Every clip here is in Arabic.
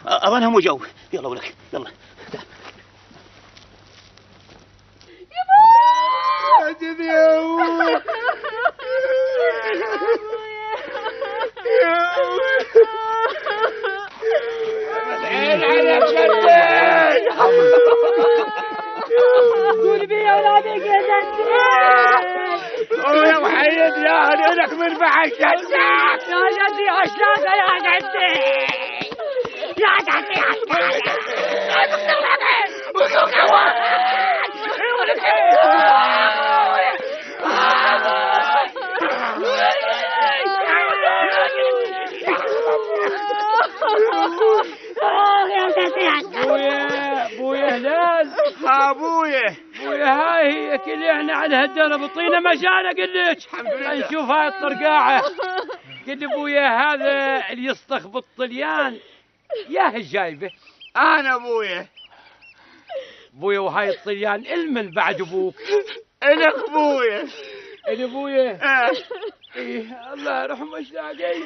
اظنهم وجو. يلا ولك يلا. عجب يا ابوي. العين على مجدد. قول بي يا ولادي قدرت يا وحيد يا هنينك من بعد جدك. يا جدي عشاقة يا جدي يا جدي عشاقة بويا هلال. ابويا هاي هي كل احنا على هالدرب طينا مشان اقول لك نشوف هاي الطرقاعه. قل بويا هذا اللي يستخبط طليان ياه الجايبه. انا ابويا. بويا وهاي الطليان المن بعد ابوك؟ الك ابويا. ابويا. إيه الله يرحمه ايش لاقي.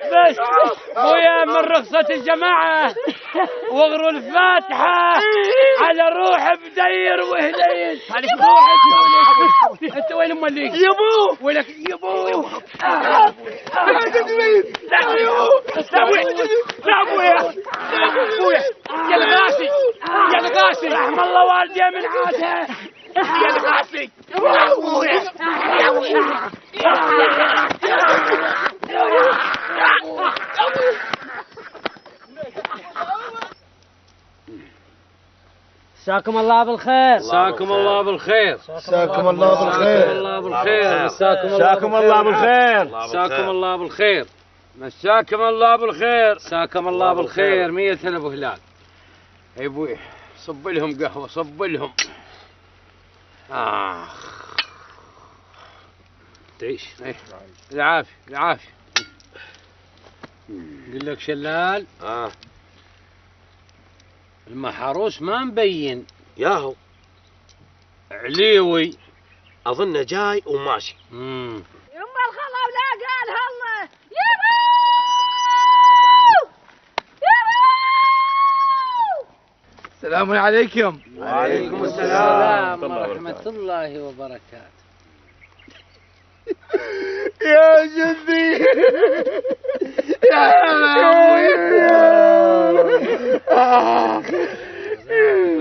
بس بويا من رخصة الجماعة واغروا الفاتحة على روح بدير وهليل. روح انت وين موليك؟ يبو ولك يبو. لا ابويا. بويا يا الغاسي يا الغاسي رحم الله والدي من عاده. يا الغاسي يا ابويا. مساكم الله بالخير. مساكم الله بالخير. مساكم الله بالخير. الله بالخير. مساكم الله بالخير. مساكم الله بالخير. مساكم الله بالخير. مساكم الله بالخير. 100 سنة ابو هلال. اي ابوي صب لهم قهوة صب لهم. تعيش. العافية العافية. قل لك شلال. المحروس ما مبين. ياهو عليوي اظنه جاي وماشي. يما الخلا ولا قال هلا يبو السلام عليكم. وعليكم السلام ورحمة الله وبركاته. يا جدي يا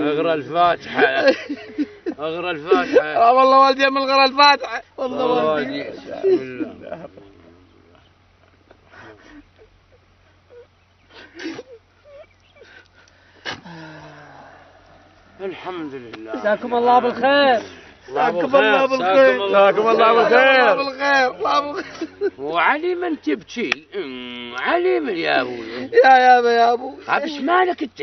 اغرى الفاتحة. اغرى الفاتحة. والله والدي من غير الفاتحة. والله والدي. بسم الله. الحمد لله. مساكم الله بالخير. مساكم الله بالخير. مساكم الله بالخير. وعلي من تبكي؟ علي من يا ابوي. يا ابوي. ايش مالك انت؟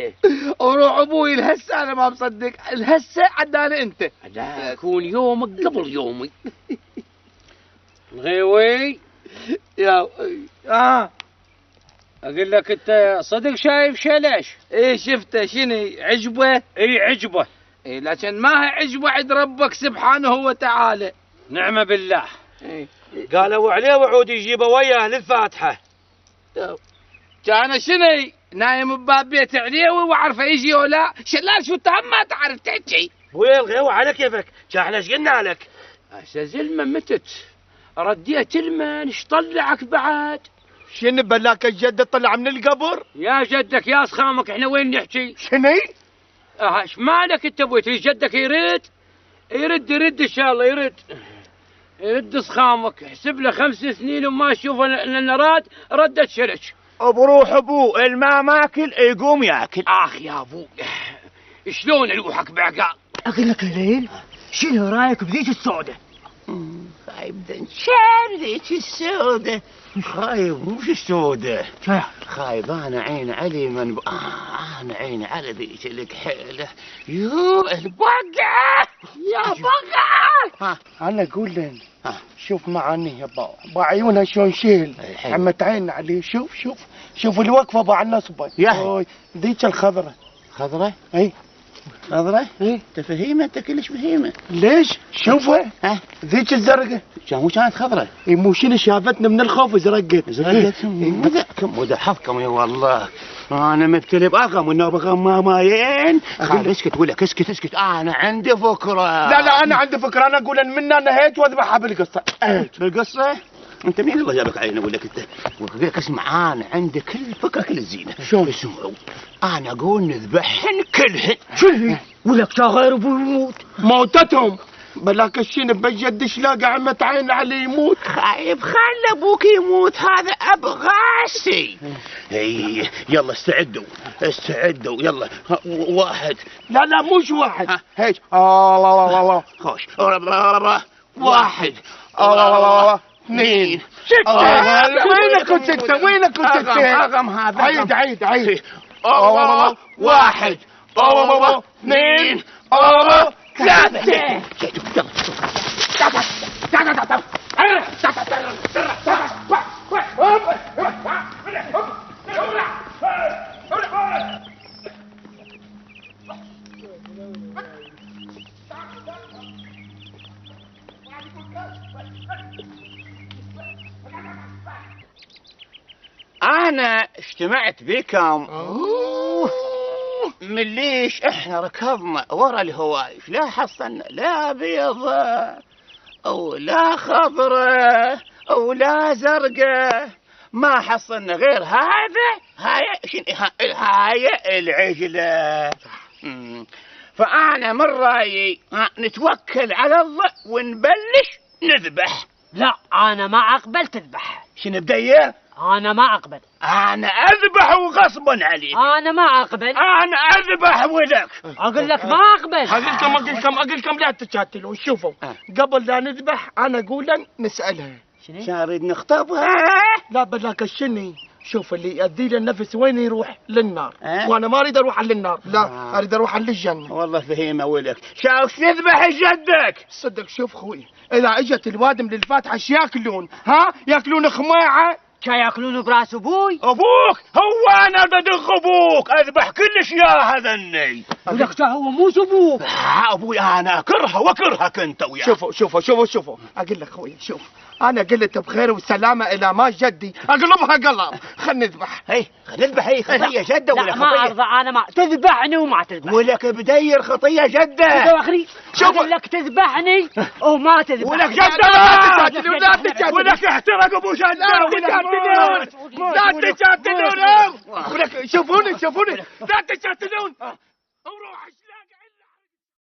وروح ابوي الهسه انا ما مصدق. الهسه عداني انت. لا يكون يومك قبل يومي. الغيوي يا اقول لك انت صدق شايف شلش؟ ايه شفته شنو عجبه؟ اي عجبه. ايه لكن ما هي عجبه عند ربك سبحانه وتعالى. نعم بالله. إيه. قالوا عليه وعود يجيبه وياه للفاتحة. كان شنو نايم بباب بيت عليوي وعرفه يجي ولا شلال شو تهم ما تعرف تحكي. بويا الغيوة على كيفك. احنا ايش قلنا لك؟ زلمة متت رديت المن ايش طلعك بعد؟ شنو بلاك الجد طلع من القبر؟ يا جدك يا سخامك احنا وين نحكي؟ شنو؟ ايش مالك انت ابوي جدك يرد ان شاء الله يرد سخامك. احسب له 5 سنين وما اشوف لنا ردت شرش. بروح ابوه الماء ماكل يقوم ياكل. اخ يا ابوي شلون الوحك بعقال؟ اقول لك الليل شنو رايك بذيك السودة؟ خايب دنشان ذيك السودة. خايب مش السودة. خايب انا عين علي من انا عين على ذيك الكحيلة. يو البقعة يا بقعة. انا اقول له شوف معاني يا بعيونها شلون شيل. عم عين عليه. شوف الوقفه باع النصبه. ذيك الخضره. خضرة؟ اي خضرة؟ إيه؟ انت فهيمة، انت كلش فهيمة. ليش؟ شوفها ها؟ ذيك الزرقاء مو كانت خضرة؟ مو شنو شافتنا من الخوف زرقت مدى حظكم يا والله. انا مبتلي باغم والنوبة غمامايين. خالد اسكت ولك، اسكت. انا عندي فكرة. لا انا عندي فكره، انا اقول ان منا نهيت واذبحها بالقصه. بالقصة؟ انت مين الله جابك عينه اقول لك انت؟ واقول لك اسمع، انا عندي كل فكرة كل الزينة. شلون؟ اسمعوا، انا اقول نذبحهن كلهن. شو ولك تا غير ابوي يموت. موتتهم بلاك الشين بجد شلاقة عمة عين علي يموت. خايب خل ابوك يموت، هذا ابغاسي. اي يلا استعدوا يلا. واحد. لا مش واحد. هيك الله خوش. واحد. الله اثنين. ستة. وينك كنت ستة؟ رقم هذا. عيد. الله. واحد. الله. اثنين. الله. ثلاثة. أنا اجتمعت بكم من ليش احنا ركضنا ورا الهوايش، لا حصلنا لا بيضة او لا خضرة او لا زرقاء، ما حصلنا غير هاي العجلة. فأنا من رأيي نتوكل على الله ونبلش نذبح. لا انا ما اقبل تذبح. شنو بدير؟ انا ما اقبل. أنا أذبح وغصبا عليك. انا ما اقبل. أنا أذبح ولك. اقول لك ما اقبل. اقول لكم لا تتشاتلون. شوفوا قبل لا نذبح انا اقول نسألها شو نريد نخطبها؟ لا بلاك الشني. شوف اللي يؤدي له النفس وين يروح؟ للنار. وانا ما اريد اروح للنار، لا اريد اروح للجنه. والله فهيمه ولك. شاوش تذبح جدك؟ صدق شوف خوي، اذا اجت الوادم للفاتحه ايش ياكلون؟ ياكلون خماعه. ياكلون براس ابوي. ابوك هو انا بدغ ابوك، اذبح كلش يا هذني. ولك هو مو ابوك. ابوي انا اكرهه واكرهك انت وياه. شوفوا اقول لك خوي، شوف انا قلت بخير وسلامه الى ما جدي اقلبها قلب. خلينا نذبح. نذبح. هي خطيه جده ولا لا خطيه؟ ما ارضى، انا ما تذبحني وما تذبح. ولك بدير خطيه جده. اخري شوف اقول لك تذبحني وما تذبح. ولك جده لا تجادلون. ولك احترق ابو جده. لا تجادلون. ولك شوفوني لا تجادلون. روح